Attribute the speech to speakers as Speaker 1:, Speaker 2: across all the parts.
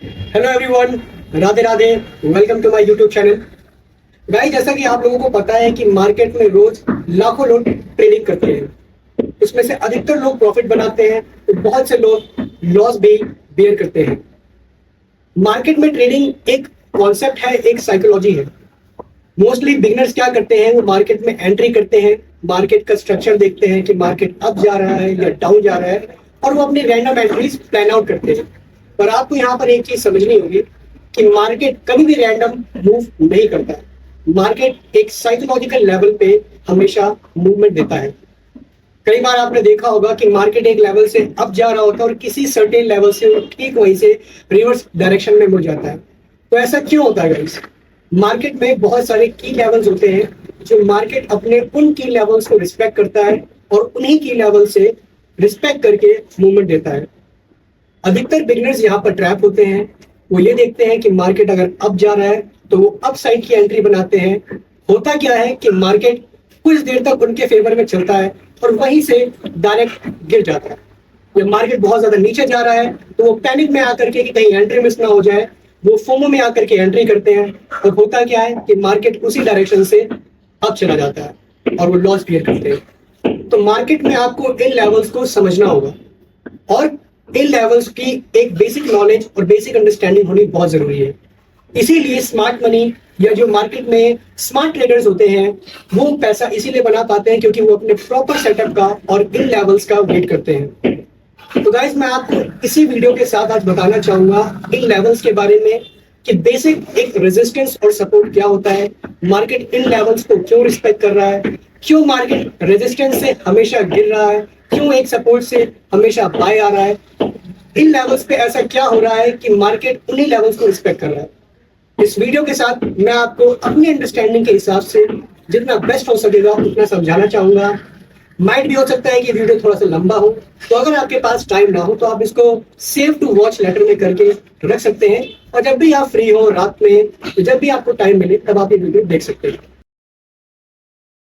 Speaker 1: Hello everyone, Radhe Radhe. Welcome to my YouTube channel. Guys, जैसा कि आप लोगों को पता है कि मार्केट में रोज लाखों लोग ट्रेडिंग करते हैं। उसमें से अधिकतर लोग प्रॉफिट बनाते हैं तो बहुत से लोग लॉस भी बेयर करते हैं। मार्केट में ट्रेडिंग एक कॉन्सेप्ट है, एक साइकोलॉजी है। मोस्टली बिगनर्स क्या करते हैं, वो मार्केट में एंट्री करते हैं, मार्केट का स्ट्रक्चर देखते हैं कि मार्केट अप जा रहा है या डाउन जा रहा है, और वो अपनी रैंडम एंट्रीज प्लान आउट करते हैं। पर आपको यहाँ पर एक चीज समझनी होगी कि मार्केट कभी भी रैंडम मूव नहीं करता। मार्केट एक साइकोलॉजिकल लेवल पे हमेशा मूवमेंट देता है। कई बार आपने देखा होगा कि मार्केट एक लेवल से अप जा रहा होता है और किसी सर्टेन लेवल से वो ठीक वहीं से रिवर्स डायरेक्शन में मुड़ जाता है। तो ऐसा क्यों होता है गाइस? मार्केट में बहुत सारे की लेवल्स होते हैं जो मार्केट अपने उन की लेवल्स को रिस्पेक्ट करता है और उन्हीं की लेवल से रिस्पेक्ट करके मूवमेंट देता है। अधिकतर बिगनर्स यहाँ पर ट्रैप होते हैं। वो ये देखते हैं कि मार्केट अगर अप जा रहा है तो वो अप साइड की एंट्री बनाते हैं। होता क्या है कि मार्केट कुछ देर तक उनके फेवर में चलता है और वहीं से डायरेक्ट गिर जाता है। जब मार्केट बहुत ज्यादा नीचे जा रहा है तो वो पैनिक में आकर के कि कहीं एंट्री मिस ना हो जाए, वो फोमो में आकर के एंट्री करते हैं। और होता क्या है कि मार्केट उसी डायरेक्शन से अप चला जाता है और वो लॉस क्लियर करते हैं। तो मार्केट में आपको इन लेवल्स को समझना होगा और इन लेवल्स की एक बेसिक नॉलेज और बेसिक अंडरस्टैंडिंग होनी बहुत जरूरी है। इसीलिए स्मार्ट मनी या जो मार्केट में स्मार्ट ट्रेडर्स होते हैं वो पैसा इसीलिए बना पाते हैं क्योंकि वो अपने प्रॉपर सेटअप का और इन लेवल्स का वेट करते हैं। तो गाइस, मैं आपको इसी वीडियो के साथ आज बताना चाहूंगा इन लेवल्स के बारे में कि बेसिक एक रेजिस्टेंस और सपोर्ट क्या होता है, मार्केट इन लेवल्स को क्यों रिस्पेक्ट कर रहा है, क्यों मार्केट रेजिस्टेंस से हमेशा गिर रहा है, क्यों एक सपोर्ट से हमेशा बाय आ रहा है, इन लेवल्स पे ऐसा क्या हो रहा है कि मार्केट उन्हीं लेवल्स को रिस्पेक्ट कर रहा है। इस वीडियो के साथ मैं आपको अपनी अंडरस्टैंडिंग के हिसाब से जितना बेस्ट हो सकेगा उतना समझाना चाहूंगा। माइट भी हो सकता है कि वीडियो थोड़ा सा लंबा हो, तो अगर आपके पास टाइम ना हो तो आप इसको सेव टू वॉच लेटर में करके रख सकते हैं और जब भी आप फ्री हो रात में, तो जब भी आपको टाइम मिले तब आप ये वीडियो देख सकते हैं।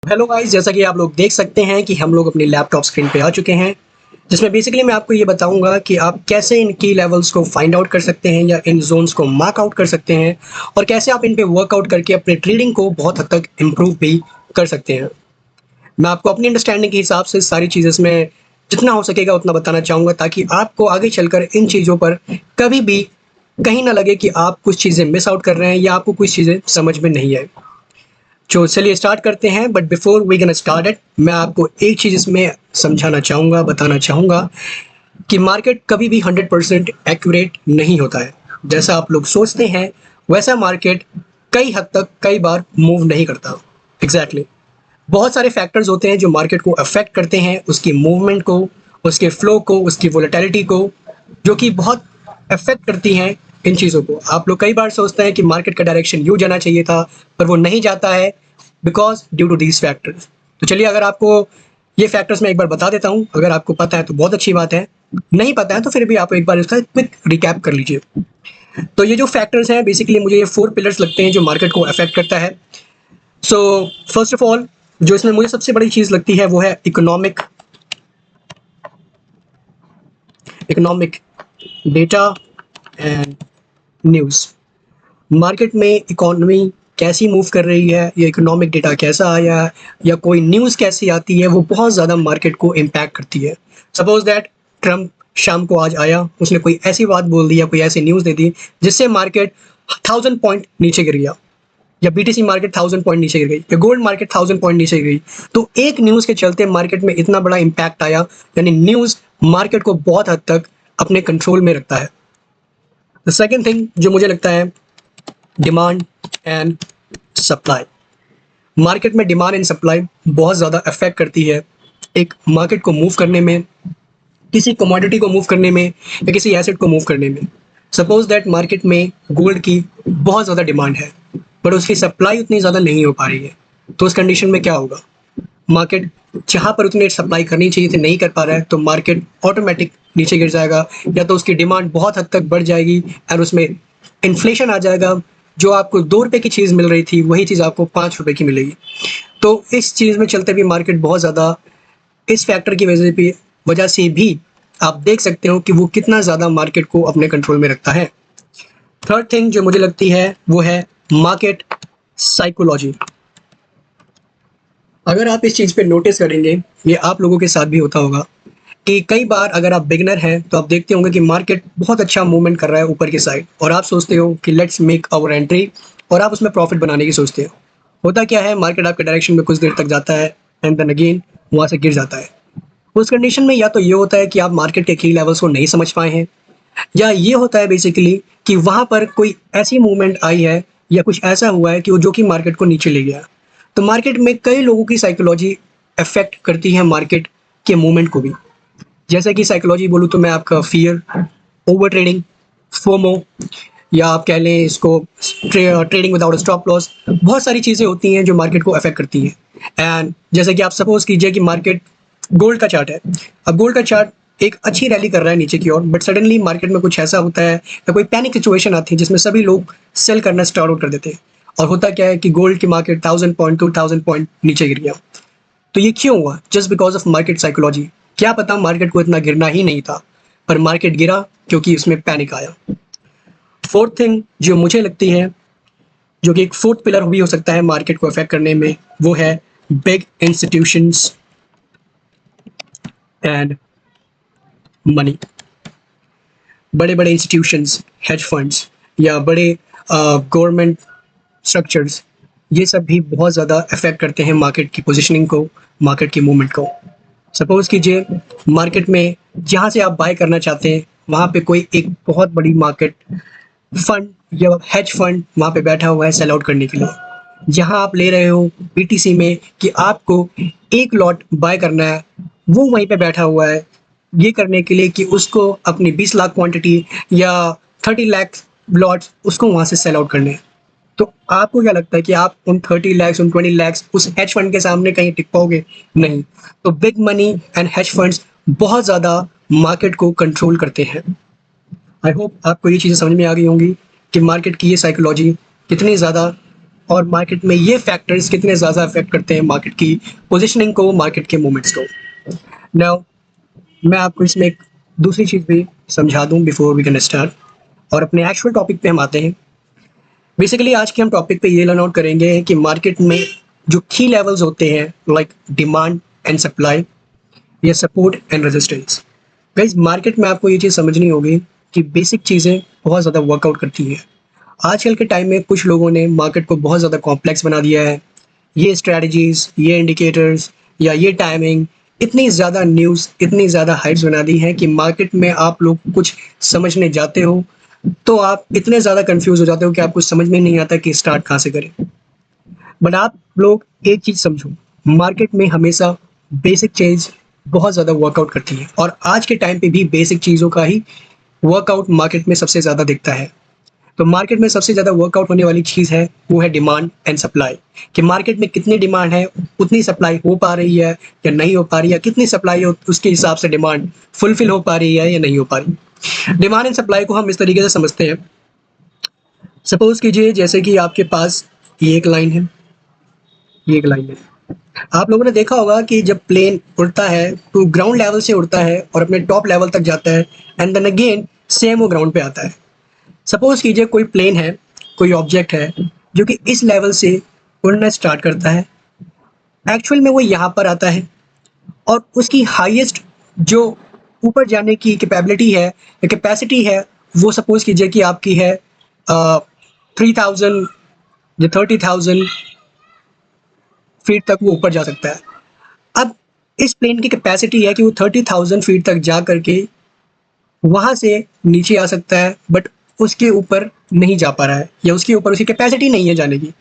Speaker 1: हेलो गाइस, जैसा कि आप लोग देख सकते हैं कि हम लोग अपनी लैपटॉप स्क्रीन पे आ चुके हैं, जिसमें बेसिकली मैं आपको ये बताऊंगा कि आप कैसे इन की लेवल्स को फाइंड आउट कर सकते हैं या इन जोन्स को मार्क आउट कर सकते हैं और कैसे आप इन पे वर्कआउट करके अपने ट्रेडिंग को बहुत हद तक इम्प्रूव भी कर सकते हैं। मैं आपको अपनी अंडरस्टैंडिंग के हिसाब से सारी चीज़ें इसमें जितना हो सकेगा उतना बताना चाहूँगा ताकि आपको आगे चलकर इन चीज़ों पर कभी भी कहीं ना लगे कि आप कुछ चीज़ें मिस आउट कर रहे हैं या आपको कुछ चीज़ें समझ में नहीं आए। तो चलिए स्टार्ट करते हैं, but before we can start it मैं आपको एक चीज़ इसमें समझाना चाहूँगा, बताना चाहूँगा कि मार्केट कभी भी 100% एक्यूरेट नहीं होता है। जैसा आप लोग सोचते हैं वैसा मार्केट कई हद तक कई बार मूव नहीं करता। एग्जैक्टली बहुत सारे फैक्टर्स होते हैं जो मार्केट को अफेक्ट करते हैं, उसकी मूवमेंट को, उसके फ्लो को, उसकी वोलेटिलिटी को, जो कि बहुत अफेक्ट करती हैं इन चीज़ों को। आप लोग कई बार सोचते हैं कि मार्केट का डायरेक्शन यूँ जाना चाहिए था पर वो नहीं जाता है because due to these factors. तो चलिए, अगर आपको ये फैक्टर्स मैं एक बार बता देता हूँ, अगर आपको पता है तो बहुत अच्छी बात है, नहीं पता है तो फिर भी आप एक बार इसका क्विक रिकैप कर लीजिए। तो ये जो फैक्टर्स हैं बेसिकली मुझे ये 4 पिलर्स लगते हैं जो मार्केट को अफेक्ट करता है। सो फर्स्ट ऑफ ऑल जो इसमें मुझे सबसे बड़ी चीज़ लगती है वो है economic data and news. Market में इकोनॉमी कैसी मूव कर रही है, या इकोनॉमिक डेटा कैसा आया है, या कोई न्यूज़ कैसी आती है, वो बहुत ज़्यादा मार्केट को इम्पैक्ट करती है। सपोज दैट ट्रम्प शाम को आज आया, उसने कोई ऐसी बात बोल दी या कोई ऐसी न्यूज़ दे दी जिससे मार्केट 1000 पॉइंट नीचे गिर गया, या बीटीसी मार्केट 1000 पॉइंट नीचे गिर गई, या गोल्ड मार्केट 1000 पॉइंट नीचे गिर गई। तो एक न्यूज़ के चलते मार्केट में इतना बड़ा इम्पैक्ट आया, यानी न्यूज़ मार्केट को बहुत हद तक अपने कंट्रोल में रखता है। द सेकेंड थिंग जो मुझे लगता है, डिमांड एंड सप्लाई। मार्केट में डिमांड एंड सप्लाई बहुत ज़्यादा अफेक्ट करती है एक मार्केट को मूव करने में, किसी कमोडिटी को मूव करने में या किसी एसेट को मूव करने में। सपोज दैट मार्केट में गोल्ड की बहुत ज़्यादा डिमांड है बट उसकी सप्लाई उतनी ज़्यादा नहीं हो पा रही है, तो उस कंडीशन में क्या होगा, मार्केट जहाँ पर उतनी सप्लाई करनी चाहिए थी नहीं कर पा रहा है तो मार्केट ऑटोमेटिक नीचे गिर जाएगा, या तो उसकी डिमांड बहुत हद तक बढ़ जाएगी और उसमें इन्फ्लेशन आ जाएगा। जो आपको 2 रुपये की चीज़ मिल रही थी वही चीज़ आपको 5 रुपये की मिलेगी। तो इस चीज़ में चलते भी मार्केट बहुत ज़्यादा इस फैक्टर की वजह से भी आप देख सकते हो कि वो कितना ज़्यादा मार्केट को अपने कंट्रोल में रखता है। थर्ड थिंग जो मुझे लगती है वो है मार्केट साइकोलॉजी। अगर आप इस चीज़ पे नोटिस करेंगे, ये आप लोगों के साथ भी होता होगा कि कई बार अगर आप बिगिनर हैं तो आप देखते होंगे कि मार्केट बहुत अच्छा मूवमेंट कर रहा है ऊपर की साइड, और आप सोचते हो कि लेट्स मेक आवर एंट्री, और आप उसमें प्रॉफिट बनाने की सोचते हो। होता क्या है, मार्केट आपके डायरेक्शन में कुछ देर तक जाता है एंड देन अगेन वहाँ से गिर जाता है। उस कंडीशन में या तो ये होता है कि आप मार्केट के की लेवल्स को नहीं समझ पाए हैं, या ये होता है बेसिकली कि वहाँ पर कोई ऐसी मूवमेंट आई है या कुछ ऐसा हुआ है कि वो जो कि मार्केट को नीचे ले गया। तो मार्केट में कई लोगों की साइकोलॉजी अफेक्ट करती है मार्केट के मूवमेंट को भी। जैसे कि साइकोलॉजी बोलूँ तो मैं आपका फियर, ओवर ट्रेडिंग, फोमो, या आप कह लें इसको ट्रेडिंग विदाउट स्टॉप लॉस, बहुत सारी चीज़ें होती हैं जो मार्केट को अफेक्ट करती हैं। एंड जैसे कि आप सपोज कीजिए कि मार्केट गोल्ड का चार्ट है। अब गोल्ड का चार्ट एक अच्छी रैली कर रहा है नीचे की ओर, बट सडनली मार्केट में कुछ ऐसा होता है या कोई पैनिक सिचुएशन आती है जिसमें सभी लोग सेल करना स्टार्ट आउट कर देते हैं, और होता क्या है कि गोल्ड की मार्केट 1000 पॉइंट 2000 पॉइंट नीचे गिर गया। तो ये क्यों हुआ? Just because of market psychology. क्या पता मार्केट को इतना गिरना ही नहीं था, पर मार्केट गिरा क्योंकि उसमें पैनिक आया। फोर्थ थिंग जो मुझे लगती है, जो कि एक फोर्थ पिलर भी हो सकता है मार्केट को अफेक्ट करने में, वो है बिग इंस्टीट्यूशंस एंड मनी। बड़े बड़े इंस्टीट्यूशंस, हेज फंड्स, या बड़े गवर्नमेंट स्ट्रक्चर्स, ये सब भी बहुत ज़्यादा अफेक्ट करते हैं मार्केट की पोजीशनिंग को, मार्केट की मूवमेंट को। सपोज कीजिए मार्केट में जहाँ से आप बाय करना चाहते हैं वहाँ पे कोई एक बहुत बड़ी मार्केट फंड या हेज फंड वहाँ पे बैठा हुआ है सेल आउट करने के लिए। जहाँ आप ले रहे हो बीटीसी में कि आपको एक लॉट बाय करना है, वो वहीं पे बैठा हुआ है ये करने के लिए कि उसको अपनी 20 लाख क्वांटिटी या 30 लाख लॉट्स उसको वहाँ से सेल आउट करने हैं। तो आपको क्या लगता है कि आप उन 30 लैक्स, उन 20 लैक्स उस हेज फंड के सामने कहीं टिक पाओगे? नहीं। तो big money and hedge funds बहुत ज़्यादा मार्केट को कंट्रोल करते हैं। आई होप आपको ये चीज़ें समझ में आ गई होंगी कि मार्केट की ये साइकोलॉजी कितनी ज़्यादा, और मार्केट में ये फैक्टर्स कितने ज़्यादा अफेक्ट करते हैं मार्केट की पोजिशनिंग को, मार्केट के मूवमेंट्स को। नाउ मैं आपको इसमें एक दूसरी चीज़ भी समझा दूँ बिफोर वी कैन स्टार्ट, और अपने एक्चुअल टॉपिक पे हम आते हैं। बेसिकली आज के हम टॉपिक पे ये लर्न आउट करेंगे कि मार्केट में जो की लेवल्स होते हैं लाइक डिमांड एंड सप्लाई, या support and resistance. Guys market में आपको ये चीज़ समझनी होगी कि बेसिक चीज़ें बहुत ज़्यादा वर्कआउट करती हैं। आजकल के टाइम में कुछ लोगों ने मार्केट को बहुत ज़्यादा कॉम्प्लेक्स बना दिया है। ये स्ट्रैटेजीज, ये इंडिकेटर्स, या ये टाइमिंग, इतनी ज़्यादा न्यूज़, इतनी ज़्यादा हाइप्स बना दी हैं कि मार्केट में आप लोग कुछ समझने जाते हो तो आप इतने ज़्यादा कंफ्यूज हो जाते हो कि आपको समझ में नहीं आता कि स्टार्ट कहाँ से करें। बट आप लोग एक चीज़ समझो, मार्केट में हमेशा बेसिक चीज़ बहुत ज़्यादा वर्कआउट करती है, और आज के टाइम पे भी बेसिक चीज़ों का ही वर्कआउट मार्केट में सबसे ज़्यादा दिखता है। तो मार्केट में सबसे ज़्यादा वर्कआउट होने वाली चीज़ है वो है डिमांड एंड सप्लाई, कि मार्केट में कितनी डिमांड है उतनी सप्लाई हो पा रही है या नहीं हो पा रही है, कितनी सप्लाई हो उसके हिसाब से डिमांड फुलफिल हो पा रही है या नहीं हो पा रही। डिमांड एंड सप्लाई को हम इस तरीके से समझते हैं, सपोज कीजिए जैसे कि आपके पास ये एक लाइन है, ये एक लाइन है। आप लोगों ने देखा होगा कि जब प्लेन उड़ता है तो ग्राउंड लेवल से उड़ता है और अपने टॉप लेवल तक जाता है, एंड देन अगेन सेम वो ग्राउंड पे आता है। सपोज कीजिए कोई प्लेन है, कोई ऑब्जेक्ट है जो कि इस लेवल से उड़ना स्टार्ट करता है, एक्चुअल में वो यहाँ पर आता है, और उसकी हाईएस्ट जो ऊपर जाने की कैपेबिलिटी है या कैपेसिटी है, वो सपोज कीजिए कि आपकी है 3000 या 30,000 फीट तक वो ऊपर जा सकता है। अब इस प्लेन की कैपेसिटी है कि वो 30,000 फीट तक जा करके वहाँ से नीचे आ सकता है, बट उसके ऊपर नहीं जा पा रहा है, या उसके ऊपर उसकी कैपेसिटी नहीं है जाने की।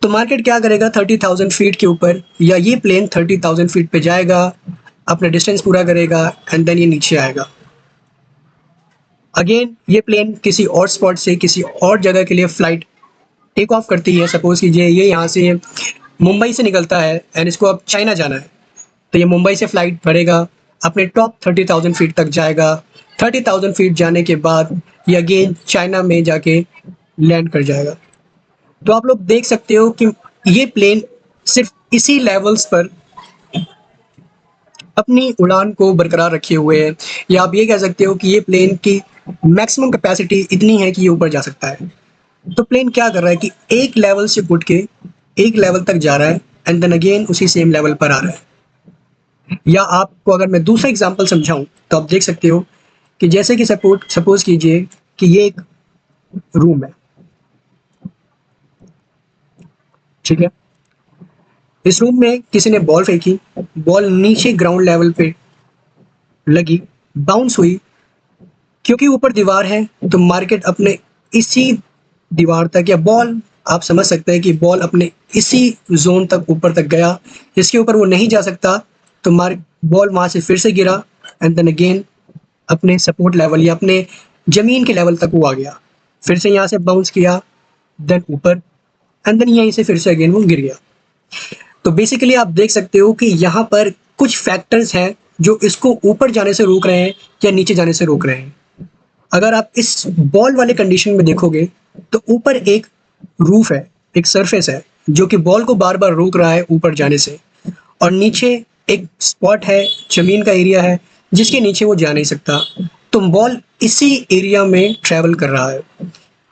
Speaker 1: तो मार्केट क्या करेगा, 30,000 फीट के ऊपर, या ये प्लेन 30,000 फीट पे जाएगा, अपना डिस्टेंस पूरा करेगा, एंड देन ये नीचे आएगा। अगेन ये प्लेन किसी और स्पॉट से किसी और जगह के लिए फ्लाइट टेक ऑफ करती है। सपोज कीजिए ये यहाँ से मुंबई से निकलता है एंड इसको अब चाइना जाना है, तो ये मुंबई से फ्लाइट भरेगा, अपने टॉप 30,000 फीट तक जाएगा। 30,000 फीट जाने के बाद ये अगेन चाइना में जाके लैंड कर जाएगा। तो आप लोग देख सकते हो कि ये प्लेन सिर्फ इसी लेवल्स पर अपनी उड़ान को बरकरार रखे हुए है, या आप ये कह सकते हो कि ये प्लेन की मैक्सिमम कैपेसिटी इतनी है कि ये ऊपर जा सकता है। तो प्लेन क्या कर रहा है कि एक लेवल से उठ के एक लेवल तक जा रहा है एंड देन अगेन उसी सेम लेवल पर आ रहा है। या आपको अगर मैं दूसरा एग्जांपल समझाऊं तो आप देख सकते हो कि जैसे कि सपोज कीजिए कि ये एक रूम है, ठीक है। इस रूम में किसी ने बॉल फेंकी, बॉल नीचे ग्राउंड लेवल पे लगी, बाउंस हुई। क्योंकि ऊपर दीवार है तो मार्केट अपने इसी दीवार तक, या बॉल आप समझ सकते हैं कि बॉल अपने इसी जोन तक ऊपर तक गया, जिसके ऊपर वो नहीं जा सकता। तो बॉल वहां से फिर से गिरा एंड देन अगेन अपने सपोर्ट लेवल या अपने जमीन के लेवल तक वो आ गया, फिर से यहाँ से बाउंस किया, देन ऊपर एंड देन यहीं से फिर से अगेन वो गिर गया। तो बेसिकली आप देख सकते हो कि यहाँ पर कुछ फैक्टर्स हैं जो इसको ऊपर जाने से रोक रहे हैं या नीचे जाने से रोक रहे हैं। अगर आप इस बॉल वाले कंडीशन में देखोगे तो ऊपर एक रूफ है, एक सरफेस है जो कि बॉल को बार बार रोक रहा है ऊपर जाने से, और नीचे एक स्पॉट है, जमीन का एरिया है जिसके नीचे वो जा नहीं सकता। तो बॉल इसी एरिया में ट्रैवल कर रहा है।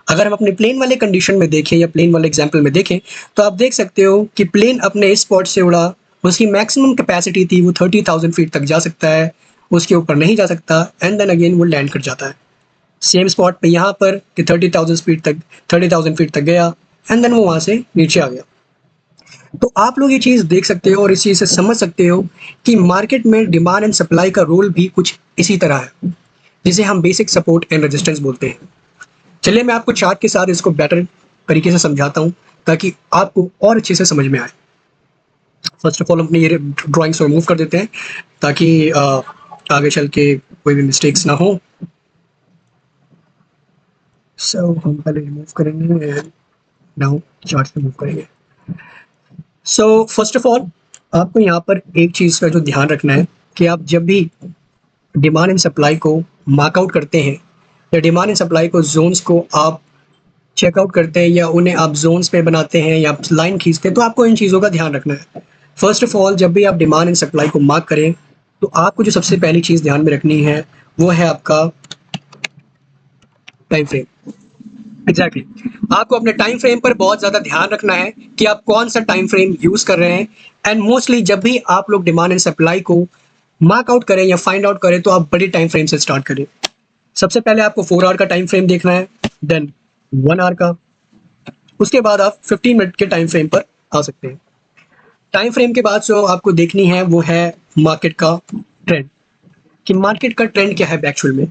Speaker 1: अगर हम अपने प्लेन वाले कंडीशन में देखें या प्लेन वाले एग्जाम्पल में देखें तो आप देख सकते हो कि प्लेन अपने इस स्पॉट से उड़ा, उसकी मैक्सिमम कैपेसिटी थी वो 30,000 फीट तक जा सकता है, उसके ऊपर नहीं जा सकता एंड देन अगेन वो लैंड कर जाता है सेम स्पॉट पे यहाँ पर कि 30,000 फीट तक गया एंड देन वो वहाँ से नीचे आ गया। तो आप लोग ये चीज़ देख सकते हो और इस चीज़ से समझ सकते हो कि मार्केट में डिमांड एंड सप्लाई का रोल भी कुछ इसी तरह है, जिसे हम बेसिक सपोर्ट एंड रेजिस्टेंस बोलते हैं। चलिए मैं आपको चार्ट के साथ इसको बेटर तरीके से समझाता हूँ ताकि आपको और अच्छे से समझ में आए। फर्स्ट ऑफ ऑल अपने ये ड्राइंग्स को रिमूव कर देते हैं ताकि आगे चल के कोई भी मिस्टेक्स ना हो। सो हम पहले रिमूव करेंगे एंड नाउ चार्ट रिमूव करेंगे। सो फर्स्ट ऑफ ऑल आपको यहाँ पर एक चीज़ का जो ध्यान रखना है कि आप जब भी डिमांड एंड सप्लाई को मार्कआउट करते हैं या डिमांड एंड सप्लाई को जोन्स को आप चेकआउट करते हैं या उन्हें आप जोन्स पे बनाते हैं या लाइन खींचते हैं, तो आपको इन चीज़ों का ध्यान रखना है। फर्स्ट ऑफ ऑल जब भी आप डिमांड एंड सप्लाई को मार्क करें तो आपको जो सबसे पहली चीज़ ध्यान में रखनी है वो है आपका टाइम फ्रेम। एग्जैक्टली आपको अपने टाइम फ्रेम पर बहुत ज़्यादा ध्यान रखना है कि आप कौन सा टाइम फ्रेम यूज़ कर रहे हैं। एंड मोस्टली जब भी आप लोग डिमांड एंड सप्लाई को मार्क आउट करें या फाइंड आउट करें तो आप बड़ी टाइम फ्रेम से स्टार्ट करें। सबसे पहले आपको 4 आवर का टाइम फ्रेम देखना है, देन 1 आवर का, उसके बाद आप 15 मिनट के टाइम फ्रेम पर आ सकते हैं। टाइम फ्रेम के बाद जो आपको देखनी है वो है मार्केट का ट्रेंड, कि मार्केट का ट्रेंड क्या है एक्चुअल में।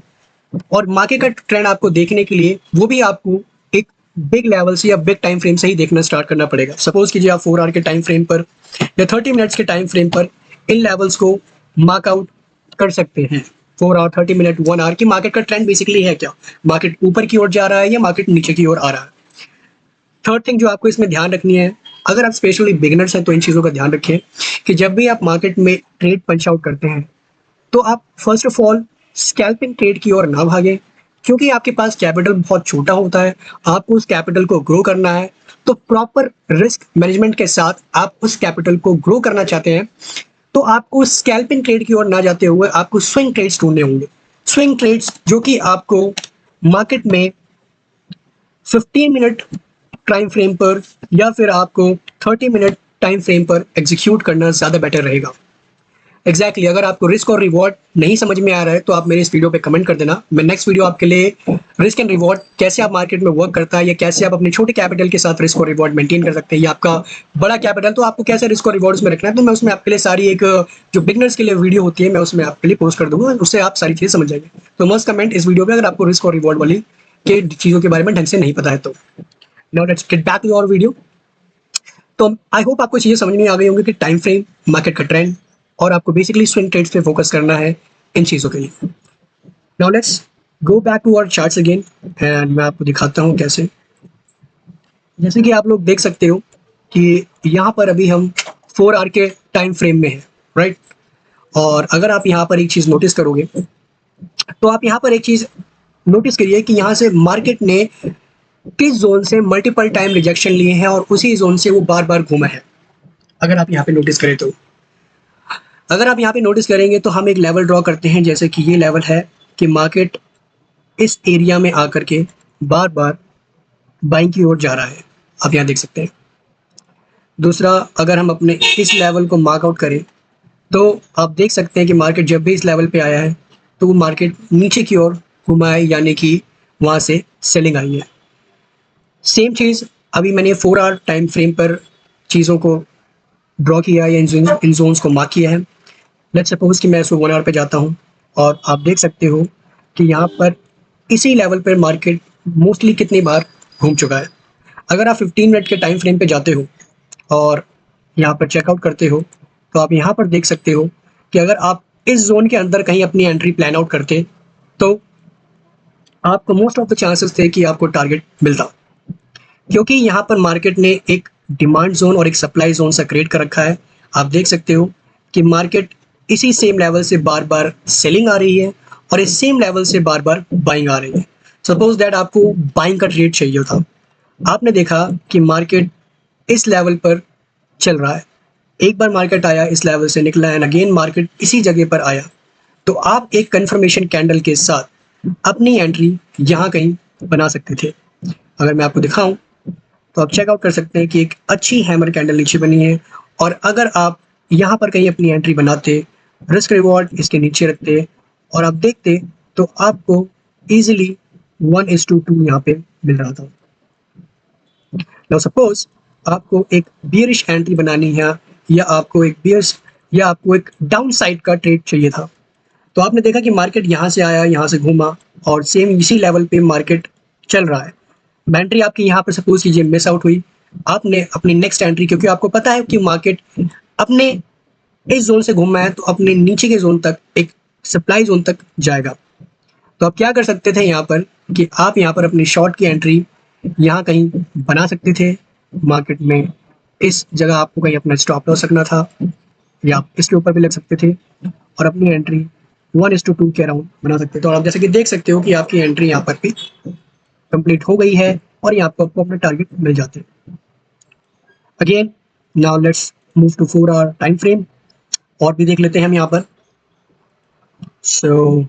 Speaker 1: और मार्केट का ट्रेंड आपको देखने के लिए वो भी आपको एक बिग लेवल से या बिग टाइम फ्रेम से ही देखना स्टार्ट करना पड़ेगा। सपोज कीजिए आप 4 आवर के टाइम फ्रेम पर या 30 मिनट्स के टाइम फ्रेम पर इन लेवल्स को मार्क आउट कर सकते हैं। 4 आवर, 30 मिनट, 1 आवर की मार्केट का ट्रेंड बेसिकली है क्या, मार्केट ऊपर की ओर जा रहा है या मार्केट नीचे की ओर आ रहा है। थर्ड थिंग जो आपको इसमें ध्यान रखनी है, अगर आप स्पेशली बिगिनर्स हैं तो इन चीज़ों का ध्यान रखें कि जब भी आप मार्केट में ट्रेड पंच आउट करते हैं तो आप first of all scalping trade की ओर ना भागें, क्योंकि आपके पास कैपिटल बहुत छोटा होता है, आपको उस कैपिटल को ग्रो करना है। तो प्रॉपर रिस्क मैनेजमेंट के साथ आप उस कैपिटल को ग्रो करना चाहते हैं तो आपको स्कैल्पिंग ट्रेड की ओर ना जाते हुए आपको स्विंग ट्रेड्स ढूंढने होंगे। स्विंग ट्रेड्स जो कि आपको मार्केट में 15 मिनट टाइम फ्रेम पर या फिर आपको 30 मिनट टाइम फ्रेम पर एग्जीक्यूट करना ज़्यादा बेटर रहेगा। एग्जैक्टली अगर आपको रिस्क और रिवॉर्ड नहीं समझ में आ रहा है तो आप मेरे इस वीडियो पे कमेंट कर देना। मैं नेक्स्ट वीडियो आपके लिए रिस्क एंड रिवॉर्ड कैसे आप मार्केट में वर्क करता है या कैसे आप अपने छोटे कैपिटल के साथ रिस्क और रिवॉर्ड मेंटेन कर सकते हैं, या आपका बड़ा कैपिटल तो आपको कैसे रिस्क और रिवॉर्ड उसमें रखना है, तो मैं उसमें आपके लिए सारी एक जो बिगनर्स के लिए वीडियो होती है मैं उसमें आपके लिए पोस्ट कर दूंगा, उससे आप सारी चीज़ें समझ जाएंगे। तो मस्ट कमेंट इस वीडियो पर अगर आपको रिस्क और रिवॉर्ड वाली के चीज़ों के बारे में ढंग से नहीं पता है तो। Now let's get back to our video. तो आई होप आपको चीज़ें समझ में आ गई होंगी कि टाइम फ्रेम, मार्केट का ट्रेंड, और आपको बेसिकली स्विंग ट्रेड्स पे फोकस करना है इन चीज़ों के लिए। Now let's go back to our charts again and मैं आपको दिखाता हूँ कैसे। जैसे कि आप लोग देख सकते हो कि यहाँ पर अभी हम 4 आवर के टाइम फ्रेम में हैं, राइट। और अगर आप यहाँ पर एक चीज़ नोटिस करोगे तो आप यहाँ पर एक चीज़ नोटिस करिए कि यहाँ से मार्केट ने किस जोन से मल्टीपल टाइम रिजेक्शन लिए हैं और उसी जोन से वो बार बार घूमा है। अगर आप यहाँ पे नोटिस करें तो अगर आप यहाँ पे नोटिस करेंगे तो हम एक लेवल ड्रॉ करते हैं, जैसे कि ये लेवल है कि मार्केट इस एरिया में आकर के बार बार बाइंग की ओर जा रहा है, आप यहाँ देख सकते हैं। दूसरा, अगर हम अपने इस लेवल को मार्कआउट करें तो आप देख सकते हैं कि मार्केट जब भी इस लेवल पे आया है तो वो मार्केट नीचे की ओर घुमा है, यानी कि वहाँ से सेलिंग आई है। सेम चीज़ अभी मैंने 4 आवर टाइम फ्रेम पर चीज़ों को ड्रॉ किया है या इन जोन्स को मार्क किया है। लेट्स सपोज कि मैं इसको 1 आवर पे जाता हूँ और आप देख सकते हो कि यहाँ पर इसी लेवल पर मार्केट मोस्टली कितनी बार घूम चुका है। अगर आप 15 मिनट के टाइम फ्रेम पे जाते हो और यहाँ पर चेकआउट करते हो तो आप यहाँ पर देख सकते हो कि अगर आप इस जोन के अंदर कहीं अपनी एंट्री प्लान आउट करते तो आपको मोस्ट ऑफ द चांसेस थे कि आपको टारगेट मिलता, क्योंकि यहाँ पर मार्केट ने एक डिमांड जोन और एक सप्लाई जोन सा क्रिएट कर रखा है। आप देख सकते हो कि मार्केट इसी सेम लेवल से बार बार सेलिंग आ रही है और इस सेम लेवल से बार बार बाइंग आ रही है। सपोज दैट आपको बाइंग का ट्रेड चाहिए था, आपने देखा कि मार्केट इस लेवल पर चल रहा है, एक बार मार्केट आया इस लेवल से निकला एंड अगेन मार्केट इसी जगह पर आया, तो आप एक कंफर्मेशन कैंडल के साथ अपनी एंट्री यहाँ कहीं बना सकते थे। अगर मैं आपको दिखाऊं तो आप चेकआउट कर सकते हैं कि एक अच्छी हैमर कैंडल नीचे बनी है और अगर आप यहाँ पर कहीं अपनी एंट्री बनाते, रिस्क रिवॉर्ड इसके नीचे रखते और आप देखते तो आपको इजीली 1:2 यहाँ पे मिल रहा था। नाउ सपोज आपको एक बियरिश एंट्री बनानी है या आपको एक डाउन साइड का ट्रेड चाहिए था, तो आपने देखा कि मार्केट यहाँ से आया, यहाँ से घूमा और सेम इसी लेवल पे मार्केट चल रहा है। एंट्री आपकी यहाँ पर सपोज कीजिए मिस आउट हुई, आपने अपनी नेक्स्ट एंट्री, क्योंकि आपको पता है कि मार्केट अपने इस जोन से घूमा है तो अपने नीचे के जोन तक, एक सप्लाई जोन तक जाएगा, तो आप क्या कर सकते थे यहाँ पर कि आप यहाँ पर अपनी शॉर्ट की एंट्री यहाँ कहीं बना सकते थे। मार्केट में इस जगह आपको कहीं अपना स्टॉप लॉस रखना था या आप इसके ऊपर भी लग सकते थे और अपनी एंट्री 1:2 के अराउंड बना सकते थे। और आप जैसे कि देख सकते हो कि आपकी एंट्री यहाँ पर भी कंप्लीट हो गई है और यहाँ पर आपको अपने टारगेट मिल जाते हैं। Again now let's move to 4 hour time frame और भी देख लेते हैं हम यहाँ पर। सो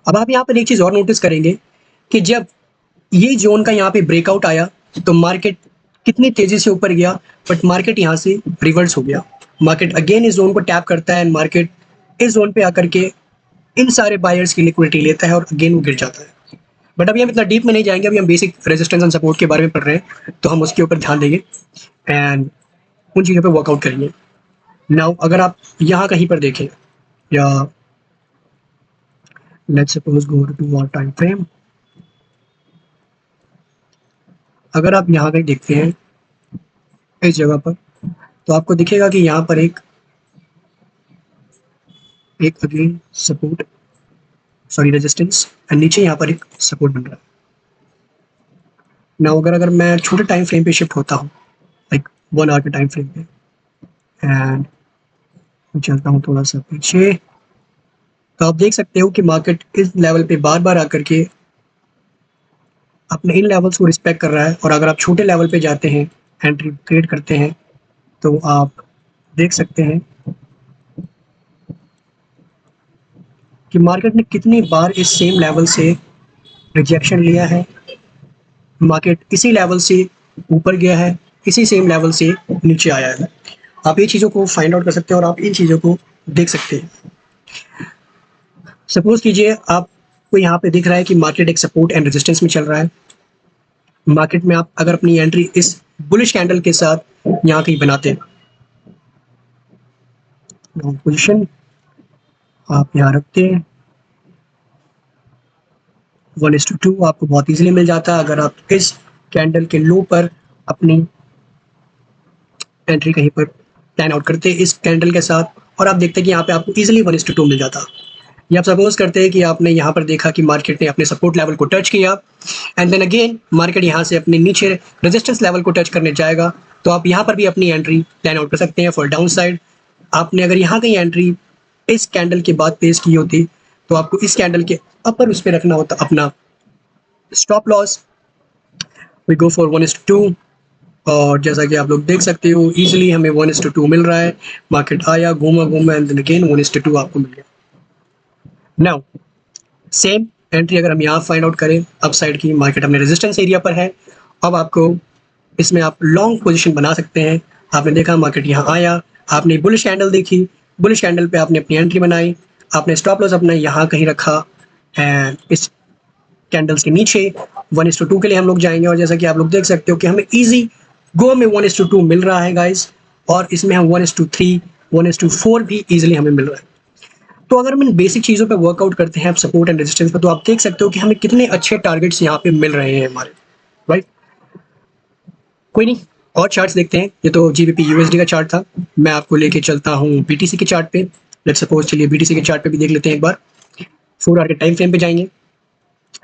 Speaker 1: अब आप यहाँ पर एक चीज और नोटिस करेंगे कि जब ये जोन का यहाँ पे ब्रेकआउट आया तो मार्केट कितनी तेजी से ऊपर गया, बट मार्केट यहाँ से रिवर्स हो गया। मार्केट अगेन इस जोन को टैप करता है एंड मार्केट इस जोन पे आकर के इन सारे बायर्स की लिक्विडिटी लेता है और अगेन वो गिर जाता है। बट अभी हम इतना डीप में नहीं जाएंगे, अभी हम बेसिक रेजिस्टेंस एंड सपोर्ट के बारे में पढ़ रहे हैं तो हम उसके ऊपर ध्यान देंगे एंड उन चीज़ों पे वर्कआउट करेंगे। नाउ अगर आप यहाँ कहीं पर देखें या let's suppose go to hour time frame, अगर आप यहाँ कहीं देखते हैं इस जगह पर तो आपको दिखेगा कि यहाँ पर एक अगेन सपोर्ट रेजिस्टेंस एंड नीचे यहाँ पर एक सपोर्ट बन रहा है। नाउ अगर मैं छोटे टाइम फ्रेम पे शिफ्ट होता हूँ लाइक 1 आवर के टाइम फ्रेम पे एंड मैं चलता हूँ थोड़ा सा पीछे, तो आप देख सकते हो कि मार्केट इस लेवल पे बार बार आकर के अपने इन लेवल्स को रिस्पेक्ट कर रहा है। और अगर आप छोटे लेवल पे जाते हैं, एंट्री क्रिएट करते हैं, तो आप देख सकते हैं कि मार्केट ने कितनी बार इस सेम लेवल से रिजेक्शन लिया है। मार्केट इसी लेवल से ऊपर गया है, इसी सेम लेवल से नीचे आया है। आप ये चीज़ों को फाइंड आउट कर सकते हैं और आप इन चीज़ों को देख सकते हैं। सपोज कीजिए आपको यहाँ पे दिख रहा है कि मार्केट एक सपोर्ट एंड रेजिस्टेंस में चल रहा है। मार्केट में आप अगर अपनी एंट्री इस बुलिश कैंडल के साथ यहाँ कहीं बनाते हैं, पोजीशन आप यहाँ रखते हैं 1:2 आपको बहुत इजीली मिल जाता है। अगर आप इस कैंडल के लो पर अपनी एंट्री कहीं पर प्लान आउट करते इस कैंडल के साथ और आप देखते हैं कि यहाँ पे आपको इजीली 1:2 मिल जाता। ये आप सपोज करते हैं कि आपने यहाँ पर देखा कि मार्केट ने अपने सपोर्ट लेवल को टच किया एंड देन अगेन मार्केट यहाँ से अपने नीचे रेजिस्टेंस लेवल को टच करने जाएगा, तो आप यहाँ पर भी अपनी एंट्री प्लान आउट कर सकते हैं फॉर डाउन साइड। आपने अगर यहाँ कहीं एंट्री इस कैंडल के बाद पेश की होती तो आपको इस कैंडल के अपर उस पर रखना होता अपना stop loss. We go for 1:2 और जैसा कि आप लोग देख सकते हो इजीली हमें 1:2 मिल रहा है। मार्केट आया, घूमा घूमा एंड देन अगेन 1:2 आपको मिल गया। नाउ सेम एंट्री अगर हम यहाँ फाइंड आउट करें, अप साइड की मार्केट अपने रेजिस्टेंस एरिया पर है। अब आपको इसमें आप लॉन्ग पोजीशन बना सकते हैं। आपने देखा मार्केट यहाँ आया, आपने बुलिश कैंडल देखी, बुलिश कैंडल पे आपने अपनी एंट्री बनाई, आपने स्टॉप लॉस अपना यहाँ कहीं रखा एंड इस कैंडल्स के नीचे 1:2 के लिए हम लोग जाएंगे। और जैसा कि आप लोग देख सकते हो कि हमें इजी गो में 1:2 मिल रहा है गाइस, और इसमें हम 1:3 1:4 भी इजीली हमें मिल रहा है। तो अगर हम इन बेसिक चीज़ों पे वर्कआउट करते हैं सपोर्ट एंड रेजिस्टेंस पे, तो आप देख सकते हो कि हमें कितने अच्छे टारगेट्स यहाँ पे मिल रहे हैं हमारे, राइट। कोई नहीं, और चार्ट्स देखते हैं। ये तो जीबीपी यूएसडी का चार्ट था, मैं आपको लेके चलता हूँ बीटीसी के चार्ट पे। लेट्स सपोज चलिए बीटीसी के चार्ट पे भी देख लेते हैं एक बार। 4 आवर के टाइम फ्रेम पे जाएंगे।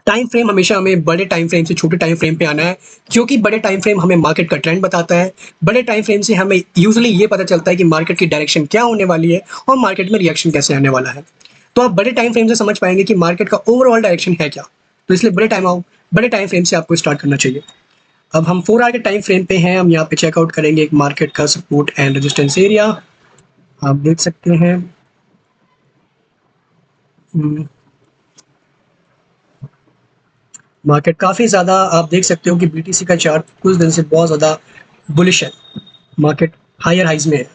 Speaker 1: टाइम फ्रेम हमेशा हमें बड़े टाइम फ्रेम से छोटे टाइम फ्रेम पे आना है, क्योंकि बड़े टाइम फ्रेम हमें मार्केट का ट्रेंड बताता है। बड़े टाइम फ्रेम से हमें यूजुअली ये पता चलता है कि मार्केट की डायरेक्शन क्या होने वाली है और मार्केट में रिएक्शन कैसे आने वाला है। तो आप बड़े टाइम फ्रेम से समझ पाएंगे कि मार्केट का ओवरऑल डायरेक्शन है क्या। तो इसलिए बड़े टाइम फ्रेम से आपको स्टार्ट करना चाहिए। अब हम 4 आवर के टाइम फ्रेम पे हैं, हम यहाँ पे चेकआउट करेंगे एक मार्केट का सपोर्ट एंड रेजिस्टेंस एरिया। आप देख सकते हैं मार्केट काफ़ी ज़्यादा, आप देख सकते हो कि बीटीसी का चार्ट कुछ दिन से बहुत ज़्यादा बुलिश है, मार्केट हायर हाइज में है।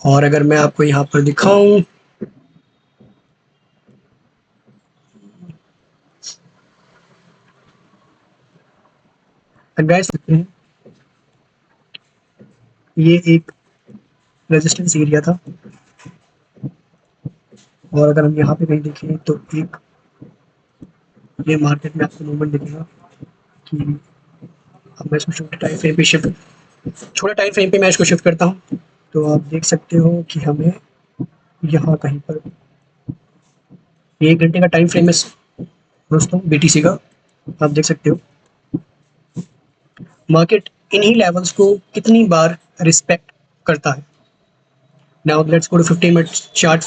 Speaker 1: और अगर मैं आपको यहाँ पर दिखाऊं, गाइस ये एक रेजिस्टेंस एरिया था, और अगर हम यहाँ पे कहीं देखें तो एक ये मार्केट में आपको मूवमेंट दिखेगा कि अब मैं इसको छोटे टाइम फ्रेम पे मैं इसको शिफ्ट करता हूँ। तो आप देख सकते हो कि हमें यहाँ कहीं पर 1 घंटे का टाइम फ्रेम है दोस्तों बीटीसी का। आप देख सकते हो मार्केट इन्हीं लेवल्स को कितनी बार रिस्पेक्ट करता है। Now let's go to 15 minutes chart.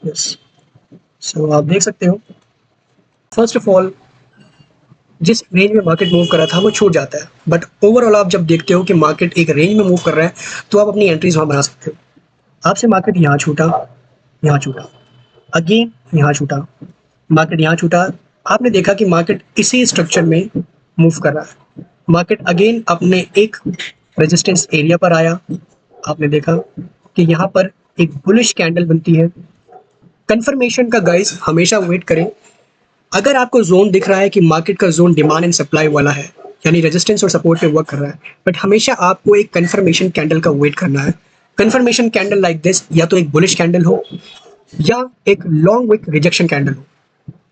Speaker 1: Yes, so आप देख सकते हो फर्स्ट ऑफ ऑल जिस रेंज में मार्केट मूव कर रहा था वो छूट जाता है, बट ओवरऑल आप जब देखते हो कि मार्केट एक रेंज में मूव कर रहा है तो आप अपनी एंट्रीज वहाँ बना सकते हो। आपसे मार्केट यहाँ छूटा, अगेन यहाँ छूटा, मार्केट यहाँ छूटा। आपने देखा कि मार्केट इसी स्ट्रक्चर में मूव कर रहा है। मार्केट अगेन अपने एक रेजिस्टेंस एरिया पर आया। आपने देखा कि यहाँ पर एक बुलिश कैंडल बनती है। कंफर्मेशन का गाइस हमेशा वेट करें। अगर आपको जोन दिख रहा है कि मार्केट का जोन डिमांड एंड सप्लाई वाला है, यानी रेजिस्टेंस और सपोर्ट पे वर्क कर रहा है, बट हमेशा आपको एक कंफर्मेशन कैंडल का वेट करना है। कंफर्मेशन कैंडल लाइक दिस या तो एक बुलिश कैंडल हो या एक लॉन्ग विक रिजेक्शन कैंडल हो।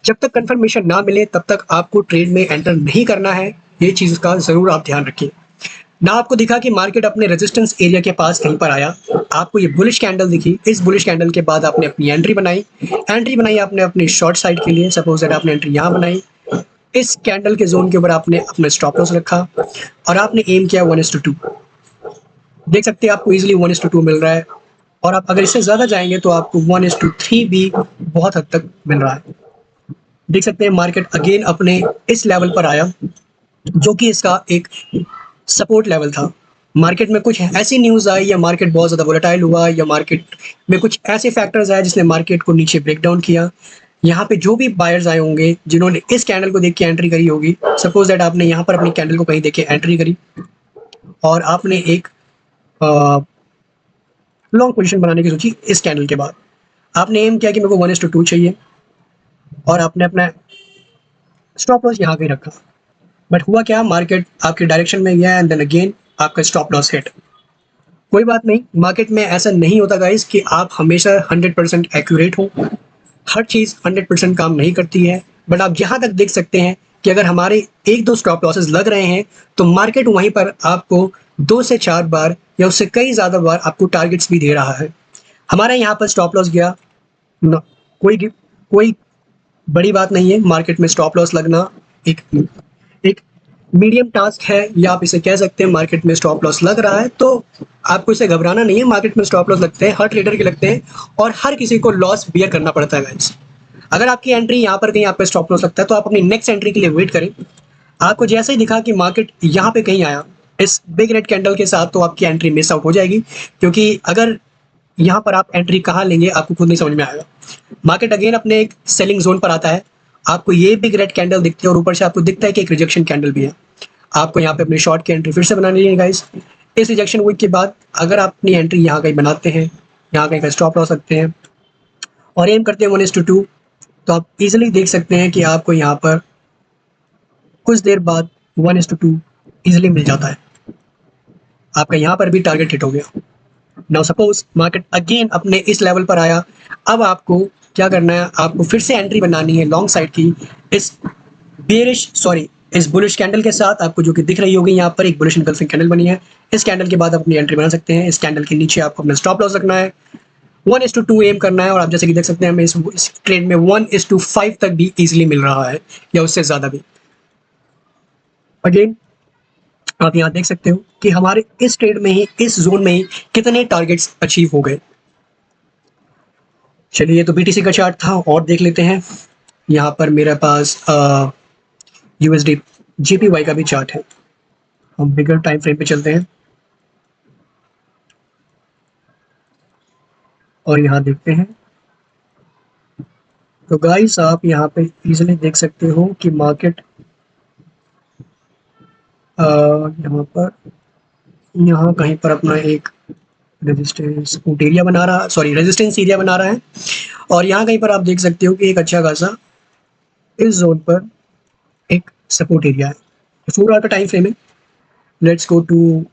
Speaker 1: जब तक कंफर्मेशन ना मिले तब तक आपको ट्रेड में एंटर नहीं करना है। ये चीज का जरूर आप ध्यान रखिए। ना आपको दिखा कि मार्केट अपने रेजिस्टेंस एरिया के पास कहीं पर आया, आपको ये बुलिश कैंडल दिखी। इस बुलिश कैंडल के बाद आपने अपनी एंट्री बनाई आपने अपनी शॉर्ट साइड के लिए। सपोज दैट आपने एंट्री यहाँ बनाई, इस कैंडल के जोन के ऊपर आपने अपना स्टॉप लॉस रखा और आपने एम किया 1:2। देख सकते हैं आपको इजीली 1:2 मिल रहा है, और आप अगर इससे ज्यादा जाएंगे तो आपको 1:3 भी बहुत हद तक मिल रहा है। देख सकते हैं मार्केट अगेन अपने इस लेवल पर आया जो कि इसका एक सपोर्ट लेवल था। मार्केट में कुछ ऐसी न्यूज आई या मार्केट बहुत ज्यादा वोलेटाइल हुआ या मार्केट में कुछ ऐसे फैक्टर्स आए जिसने मार्केट को नीचे ब्रेक डाउन किया। यहाँ पे जो भी बायर्स आए होंगे जिन्होंने इस कैंडल को देख के एंट्री करी होगी, सपोज दैट आपने यहाँ पर अपनी कैंडल को कहीं देख के एंट्री करी और आपने एक लॉन्ग पोजीशन बनाने की सोची। इस कैंडल के बाद आपने एम किया कि मेरे को 1:2 चाहिए और आपने अपना स्टॉप लॉस यहाँ कहीं रखा, बट हुआ क्या, मार्केट आपके डायरेक्शन में गया एंड देन अगेन आपका स्टॉप लॉस हिट। कोई बात नहीं, मार्केट में ऐसा नहीं होता गाइस कि आप हमेशा 100% एक्यूरेट हो। हर चीज 100% काम नहीं करती है, बट आप यहाँ तक देख सकते हैं कि अगर हमारे 1-2 स्टॉप लॉसेस लग रहे हैं तो मार्केट वहीं पर आपको 2 से 4 बार या उससे कई ज्यादा बार आपको टारगेट्स भी दे रहा है। हमारा यहाँ पर स्टॉप लॉस गया ना, कोई बड़ी बात नहीं है। मार्केट में स्टॉप लॉस लगना एक मीडियम टास्क है, या आप इसे कह सकते हैं मार्केट में स्टॉप लॉस लग रहा है तो आपको इसे घबराना नहीं है। मार्केट में स्टॉप लॉस लगते हैं, हर ट्रेडर के लगते हैं और हर किसी को लॉस बियर करना पड़ता है गाइस। अगर आपकी एंट्री यहाँ पर कहीं आपका स्टॉप लॉस लगता है तो आप अपनी नेक्स्ट एंट्री के लिए वेट करें। आपको जैसे ही दिखा कि मार्केट यहाँ पे कहीं आया इस बिग रेड कैंडल के साथ तो आपकी एंट्री मिस आउट हो जाएगी, क्योंकि अगर यहाँ पर आप एंट्री कहाँ लेंगे आपको खुद नहीं समझ में आएगा। मार्केट अगेन अपने एक सेलिंग जोन पर आता है, आपको ये बिग रेड कैंडल दिखती है और ऊपर से आपको दिखता है कि एक रिजेक्शन कैंडल भी है। आपको यहाँ पे अपनी शॉर्ट की एंट्री फिर से बनानी है गाइस। इस रिजेक्शन वीक के बाद अगर आप अपनी एंट्री यहाँ कहीं बनाते हैं, यहाँ कहीं का स्टॉप लॉस सकते हैं और एम करते हैं 1:2, तो आप इजिली देख सकते हैं कि आपको यहाँ पर कुछ देर बाद 1:2 इजिली मिल जाता है। आपका यहाँ पर भी टारगेट हिट हो गया। नाउ सपोज मार्केट अगेन अपने इस लेवल पर आया, अब आपको क्या करना है, आपको फिर से एंट्री बनानी है लॉन्ग साइड की इस इस बुलिश कैंडल के साथ। आपको जो कि दिख रही होगी यहाँ पर एक बुलिश इनकल्फिंग कैंडल बनी है, इस कैंडल के बाद अपनी एंट्री बना सकते हैं। इस कैंडल के नीचे आपको अपना स्टॉप लॉस रखना है, 1:2 एम करना है और आप जैसे कि देख सकते हैं हमें इस ट्रेड में 1:5 तक भी इजिली मिल रहा है या उससे ज्यादा भी। अगेन आप यहाँ देख सकते हो कि हमारे इस ट्रेड में ही, इस जोन में ही कितने टारगेट्स अचीव हो गए। चलिए ये तो बीटीसी का चार्ट था और देख लेते हैं। यहाँ पर मेरे पास यूएसडी जीपीवाई का भी चार्ट है। हम बिगर टाइम फ्रेम पे चलते हैं और यहाँ देखते हैं। तो गाइस आप यहाँ पे इजीली देख सकते हो कि मार्केट यहाँ कहीं पर अपना एक रेजिस्टेंस एरिया बना रहा है और यहाँ कहीं पर आप देख सकते हो कि एक अच्छा खासा इस जोन पर एक सपोर्ट एरिया है। 4 आवर का टाइम फ्रेम है। Let's go to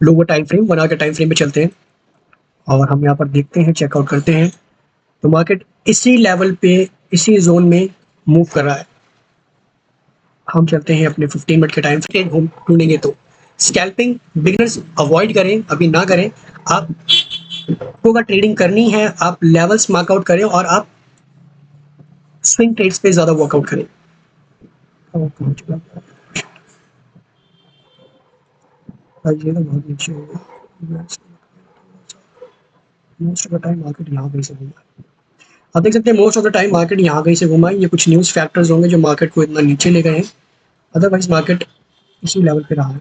Speaker 1: lower time frame, 1 hour के टाइम फ्रेम पे चलते हैं और हम यहाँ पर देखते हैं, चेकआउट करते हैं। तो मार्केट इसी लेवल पे, इसी जोन में मूव कर रहा है। हम चलते हैं अपने 15 मिनट के टाइम फ्रेम हम ढूंढेंगे। तो स्कैल्पिंग बिगिनर्स अवॉइड करें, अभी ना करें। आपको अगर ट्रेडिंग करनी है आप लेवल्स मार्कआउट करें और आप स्विंग ट्रेड्स पे ज्यादा वर्कआउट करें। ये तो बहुत नीचे हो गया। Most of the time market यहाँ कहीं से घूमा है। आप देख सकते हैं most of the time market यहाँ कहीं से घूमा है। ये कुछ न्यूज़ फैक्टर्स होंगे जो मार्केट को इतना नीचे ले गए हैं, अदरवाइज मार्केट इसी लेवल पे रहा है।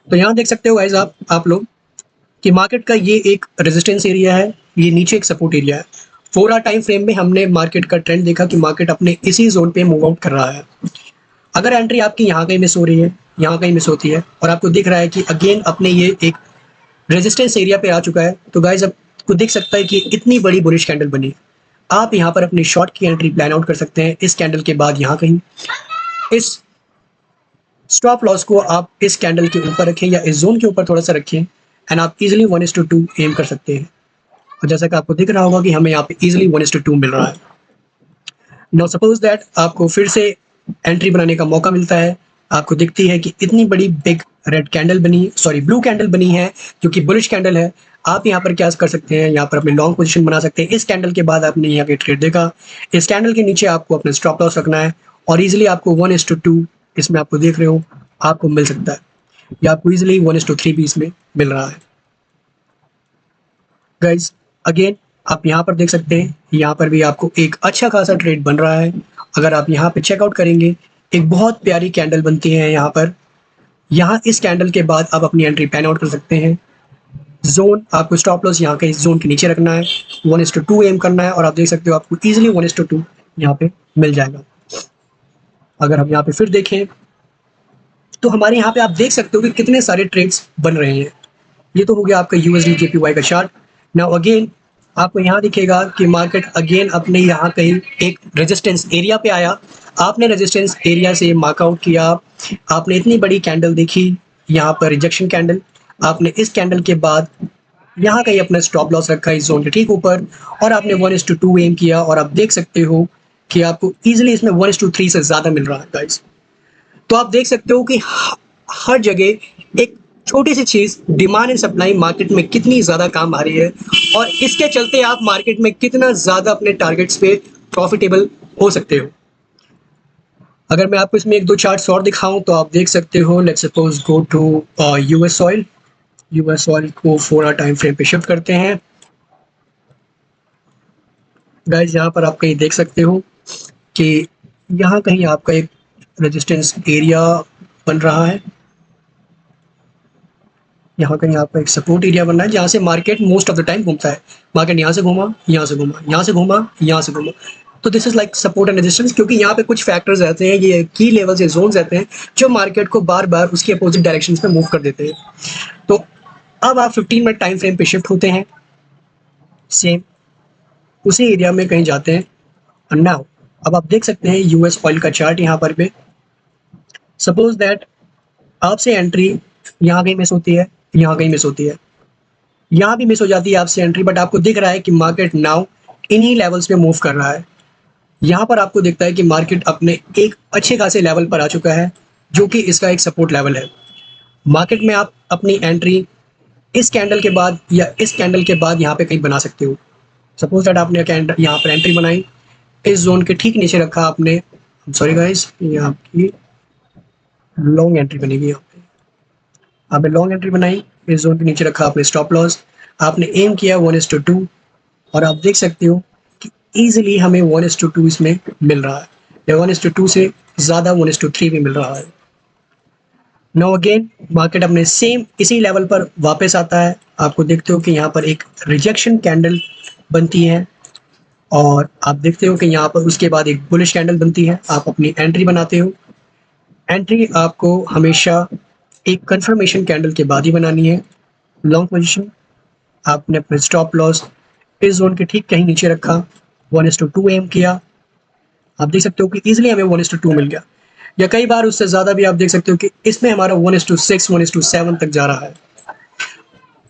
Speaker 1: तो यहाँ देख सकते हो गाइस आप लोग कि मार्केट का ये एक रेजिस्टेंस एरिया है, ये नीचे एक सपोर्ट एरिया है। 4 आवर टाइम फ्रेम में हमने मार्केट का ट्रेंड देखा कि मार्केट अपने इसी जोन पे मूव आउट कर रहा है। अगर एंट्री आपकी यहाँ कहीं मिस हो रही है, यहाँ कहीं मिस होती है और आपको दिख रहा है कि अगेन अपने ये एक रेजिस्टेंस एरिया पे आ चुका है, तो गाइस आपको दिख सकता है कि इतनी बड़ी बुलिश कैंडल बनी। आप यहाँ पर अपनी शॉर्ट की एंट्री प्लान आउट कर सकते हैं। इस कैंडल के बाद यहाँ कहीं इस स्टॉप लॉस को आप इस कैंडल के ऊपर रखें या इस जोन के ऊपर थोड़ा सा रखें एंड आप इजिली 1:2 एम कर सकते हैं। और जैसा कि आपको दिख रहा होगा कि हमें यहाँ पे इजिली 1:2 मिल रहा है। नाउ सपोज दैट आपको फिर से एंट्री बनाने का मौका मिलता है, आपको दिखती है कि इतनी बड़ी big red candle blue candle बनी है जो कि बुलिश कैंडल है। आप यहाँ पर क्या कर सकते हैं, यहाँ पर अपनी लॉन्ग पोजीशन बना सकते हैं। इस कैंडल के बाद आपने यहाँ के ट्रेड देखा, इस कैंडल के नीचे आपको अपना स्टॉप लॉस रखना है और इजिली आपको 1:2 इसमें आपको देख रहे हो आपको मिल सकता है, या आपको इजिली 1:3 भी इसमें मिल रहा है। गाइज अगेन आप यहाँ पर देख सकते हैं, यहाँ पर भी आपको एक अच्छा खासा ट्रेड बन रहा है। अगर आप यहाँ पे चेकआउट करेंगे, एक बहुत प्यारी कैंडल बनती है यहाँ पर। यहाँ इस कैंडल के बाद आप अपनी एंट्री पैन आउट कर सकते हैं। जोन आपको स्टॉप लॉस यहाँ के इस जोन के नीचे रखना है, 1:2 एम करना है और आप देख सकते हो आपको इजिली 1:2 यहाँ पे मिल जाएगा। अगर हम यहाँ पे फिर देखें तो हमारे यहाँ पे आप देख सकते हो कि कितने सारे ट्रेड्स बन रहे हैं। ये तो हो गया आपका यूएसडी जेपीवाई का चार्ट। नाउ अगेन आपको यहाँ दिखेगा कि मार्केट अगेन अपने यहाँ कहीं एक रेजिस्टेंस एरिया पे आया। आपने रेजिस्टेंस एरिया से मार्कआउट किया, आपने इतनी बड़ी कैंडल देखी यहाँ पर रिजेक्शन कैंडल। आपने इस कैंडल के बाद यहाँ कहीं अपना स्टॉप लॉस रखा इस जोन के ठीक ऊपर और आपने 1:2 एम किया और आप देख सकते हो कि आपको इजिली इसमें 1:3 से ज़्यादा मिल रहा है गाइस। तो आप देख सकते हो कि हर जगह एक छोटी सी चीज डिमांड एंड सप्लाई मार्केट में कितनी ज्यादा काम आ रही है और इसके चलते आप मार्केट में कितना ज्यादा अपने टारगेट्स पे प्रॉफिटेबल हो सकते हो। अगर मैं आपको इसमें एक दो चार्ट्स और दिखाऊं तो आप देख सकते हो। Let's suppose go to US oil को 4 आवर टाइम फ्रेम पे शिफ्ट करते हैं। गाइस यहाँ पर आप कहीं देख सकते हो कि यहाँ कहीं आपका एक रेजिस्टेंस एरिया बन रहा है, यहाँ कहीं आपका एक सपोर्ट एरिया बन रहा है जहाँ से market most of the time घूमता है। मार्केट यहाँ से घूमा, यहाँ से घूमा, यहाँ से घूमा, यहाँ से घूमा, तो this is like support and resistance, क्योंकि यहाँ पे कुछ फैक्टर्स रहते हैं, ये की लेवल्स या जोन्स रहते हैं जो मार्केट को बार बार उसके अपोजिट डायरेक्शन में मूव कर देते हैं। तो अब आप 15 मिनट टाइम फ्रेम पे शिफ्ट होते हैं, सेम उसी एरिया में कहीं जाते हैं। एंड नाउ अब आप देख सकते हैं यूएस ऑयल का चार्ट यहाँ पर पे, सपोज दैट आपसे एंट्री यहाँ कहीं मिस होती है, यहाँ कहीं मिस होती है, यहाँ भी मिस हो जाती है आपसे एंट्री, बट आपको दिख रहा है कि मार्केट नाउ इन्हीं लेवल्स पे मूव कर रहा है। यहाँ पर आपको दिखता है कि मार्केट अपने एक अच्छे खासे लेवल पर आ चुका है जो कि इसका एक सपोर्ट लेवल है। मार्केट में आप अपनी एंट्री इस कैंडल के बाद या इस कैंडल के बाद यहाँ पे कहीं बना सकते हो। सपोज दैट आपने कैंडल यहाँ पर एंट्री बनाई, इस जोन के ठीक नीचे रखा आपने, सॉरी गाइस, ये आपकी लॉन्ग एंट्री बनेगी। यहाँ पे आपने लॉन्ग एंट्री बनाई, इस जोन के नीचे रखा आपने स्टॉप लॉस, आपने एम किया 1:2 और आप देख सकते हो कि ईजिली हमें 1:2 इसमें मिल रहा है, या 1:2 से ज़्यादा 1:3 भी मिल रहा है। नाउ अगेन मार्केट अपने सेम इसी लेवल पर वापस आता है। आपको देखते हो कि यहाँ पर एक रिजेक्शन कैंडल बनती है और आप देखते हो कि यहाँ पर उसके बाद एक बुलिश कैंडल बनती है। आप अपनी एंट्री बनाते हो, एंट्री आपको हमेशा एक कंफर्मेशन कैंडल के बाद ही बनानी है। लॉन्ग पोजीशन आपने अपने स्टॉप लॉस इस जोन के ठीक कहीं नीचे रखा, 1:2 एम किया, आप देख सकते हो कि इजीली हमें 1:2 मिल गया, या कई बार उससे ज़्यादा भी आप देख सकते हो कि इसमें हमारा 1:6 1:7 तक जा रहा है।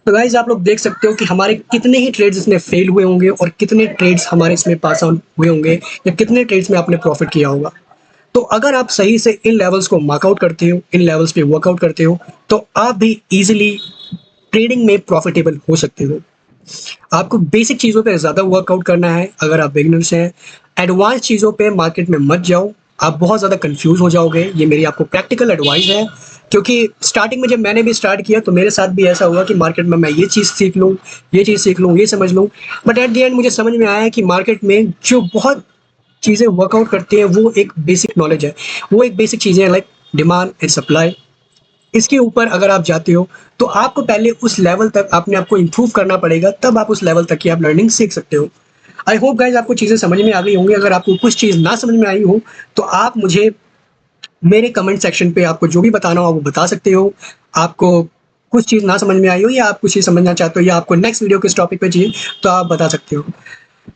Speaker 1: तो गाइज आप लोग देख सकते हो कि हमारे कितने ही ट्रेड्स इसमें फेल हुए होंगे और कितने ट्रेड्स हमारे इसमें पास ऑन हुए होंगे, या कितने ट्रेड्स में आपने प्रॉफिट किया होगा। तो अगर आप सही से इन लेवल्स को मार्कआउट करते हो, इन लेवल्स पे वर्कआउट करते हो, तो आप भी इजीली ट्रेडिंग में प्रॉफिटेबल हो सकते हो। आपको बेसिक चीज़ों पे ज़्यादा वर्कआउट करना है अगर आप बिगिनर्स हैं। एडवांस चीज़ों पे मार्केट में मत जाओ, आप बहुत ज़्यादा कंफ्यूज हो जाओगे। ये मेरी आपको प्रैक्टिकल एडवाइस है, क्योंकि स्टार्टिंग में जब मैंने भी स्टार्ट किया तो मेरे साथ भी ऐसा हुआ कि मार्केट में मैं ये चीज़ सीख लूँ, ये चीज़ सीख लूँ, ये समझ लूँ, बट एट द एंड मुझे समझ में आया कि मार्केट में जो बहुत चीज़ें वर्कआउट करती हैं वो एक बेसिक नॉलेज है, वो एक बेसिक चीज़ें हैं लाइक डिमांड एंड सप्लाई। इसके ऊपर अगर आप जाते हो तो आपको पहले उस लेवल तक अपने आप को इम्प्रूव करना पड़ेगा, तब आप उस लेवल तक की आप लर्निंग सीख सकते हो। आई होप गाइज आपको चीज़ें समझ में आ गई होंगी। अगर आपको कुछ चीज़ ना समझ में आई हो तो आप मुझे मेरे कमेंट सेक्शन पे आपको जो भी बताना हो वो बता सकते हो। आपको कुछ चीज़ ना समझ में आई हो या आप कुछ चीज़ समझना चाहते हो या आपको नेक्स्ट वीडियो किस टॉपिक पे चाहिए तो आप बता सकते हो।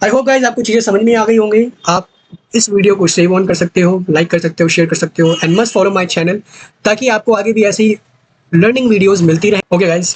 Speaker 1: आई होप गाइज आपको चीज़ें समझ में आ गई होंगी। आप इस वीडियो को सेव ऑन कर सकते हो, लाइक कर सकते हो, शेयर कर सकते हो, and must follow my channel ताकि आपको आगे भी ऐसी लर्निंग वीडियोस मिलती रहे। Okay guys.